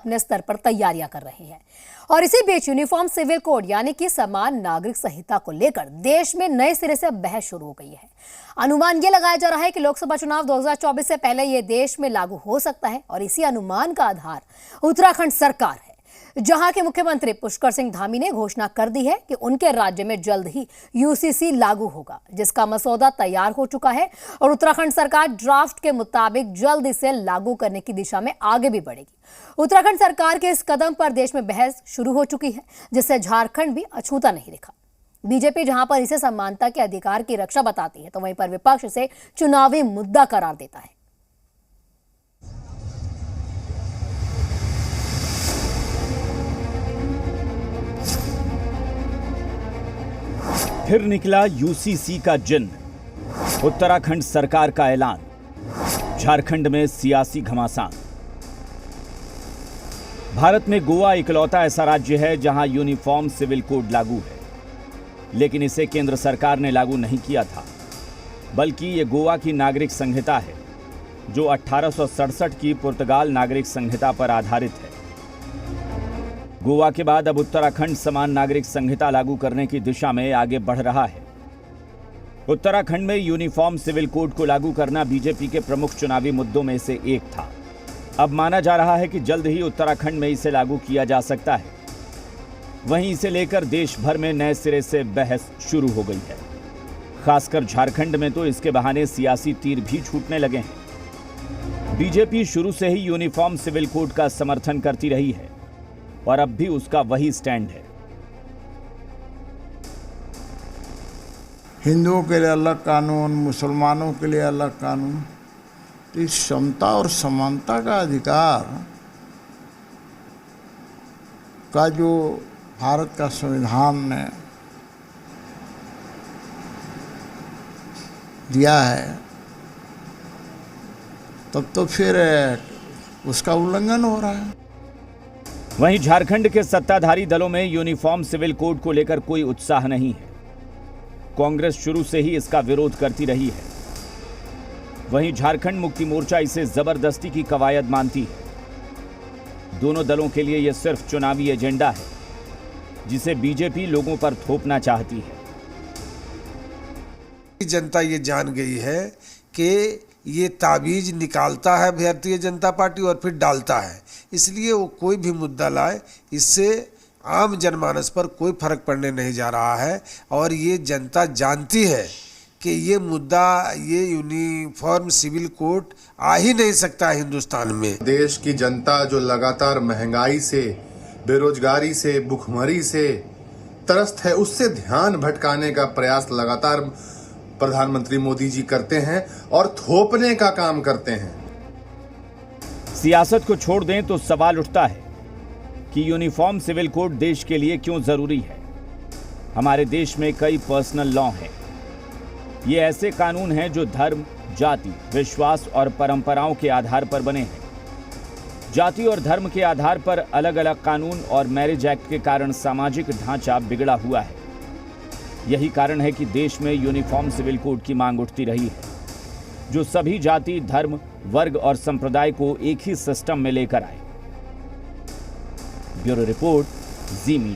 अपने स्तर पर तैयारियां कर रहे हैं। और इसी बीच यूनिफॉर्म सिविल कोड यानी कि समान नागरिक संहिता को लेकर देश में नए सिरे से बहस शुरू हो गई है। अनुमान ये लगाया जा रहा है कि लोकसभा चुनाव 2024 से पहले ये देश में लागू हो सकता है और इसी अनुमान का आधार उत्तराखंड सरकार है, जहां के मुख्यमंत्री पुष्कर सिंह धामी ने घोषणा कर दी है कि उनके राज्य में जल्द ही यूसीसी लागू होगा, जिसका मसौदा तैयार हो चुका है और उत्तराखंड सरकार ड्राफ्ट के मुताबिक जल्द इसे लागू करने की दिशा में आगे भी बढ़ेगी। उत्तराखंड सरकार के इस कदम पर देश में बहस शुरू हो चुकी है, जिससे झारखंड भी अछूता नहीं दिखा। बीजेपी जहां पर इसे समानता के अधिकार की रक्षा बताती है, तो वहीं पर विपक्ष इसे चुनावी मुद्दा करार देता है। फिर निकला यूसीसी का जिन्न, उत्तराखंड सरकार का ऐलान, झारखंड में सियासी घमासान। भारत में गोवा इकलौता ऐसा राज्य है जहां यूनिफॉर्म सिविल कोड लागू है, लेकिन इसे केंद्र सरकार ने लागू नहीं किया था, बल्कि ये गोवा की नागरिक संहिता है जो 1867 की पुर्तगाल नागरिक संहिता पर आधारित है। गोवा के बाद अब उत्तराखंड समान नागरिक संहिता लागू करने की दिशा में आगे बढ़ रहा है। उत्तराखंड में यूनिफॉर्म सिविल कोड को लागू करना बीजेपी के प्रमुख चुनावी मुद्दों में से एक था। अब माना जा रहा है कि जल्द ही उत्तराखंड में इसे लागू किया जा सकता है। वहीं इसे लेकर देश भर में नए सिरे से बहस शुरू हो गई है। खासकर झारखंड में तो इसके बहाने सियासी तीर भी छूटने लगे हैं। बीजेपी शुरू से ही यूनिफॉर्म सिविल कोड का समर्थन करती रही है और अब भी उसका वही स्टैंड है। हिंदुओं के लिए अलग कानून, मुसलमानों के लिए अलग कानून। तो इस समता और समानता का अधिकार का जो भारत का संविधान ने दिया है, तब तो फिर उसका उल्लंघन हो रहा है। वहीं झारखंड के सत्ताधारी दलों में यूनिफॉर्म सिविल कोड को लेकर कोई उत्साह नहीं है। कांग्रेस शुरू से ही इसका विरोध करती रही है। वहीं झारखंड मुक्ति मोर्चा इसे जबरदस्ती की कवायद मानती है। दोनों दलों के लिए यह सिर्फ चुनावी एजेंडा है, जिसे बीजेपी लोगों पर थोपना चाहती है। जनता ये जान गई है कि ये ताबीज निकालता है भारतीय जनता पार्टी और फिर डालता है, इसलिए वो कोई भी मुद्दा लाए, इससे आम जनमानस पर कोई फर्क पड़ने नहीं जा रहा है। और ये जनता जानती है कि ये मुद्दा, ये यूनिफॉर्म सिविल कोड आ ही नहीं सकता हिंदुस्तान में। देश की जनता जो लगातार महंगाई से, बेरोजगारी से, भुखमरी से त्रस्त है, उससे ध्यान भटकाने का प्रयास लगातार प्रधानमंत्री मोदी जी करते हैं और थोपने का काम करते हैं। सियासत को छोड़ दें तो सवाल उठता है कि यूनिफॉर्म सिविल कोड देश के लिए क्यों जरूरी है। हमारे देश में कई पर्सनल लॉ हैं। ये ऐसे कानून हैं जो धर्म, जाति, विश्वास और परंपराओं के आधार पर बने हैं। जाति और धर्म के आधार पर अलग अलग कानून और मैरिज एक्ट के कारण सामाजिक ढांचा बिगड़ा हुआ है। यही कारण है कि देश में यूनिफॉर्म सिविल कोड की मांग उठती रही है, जो सभी जाति, धर्म, वर्ग और संप्रदाय को एक ही सिस्टम में लेकर आए। ब्यूरो रिपोर्ट, जी मीडिया।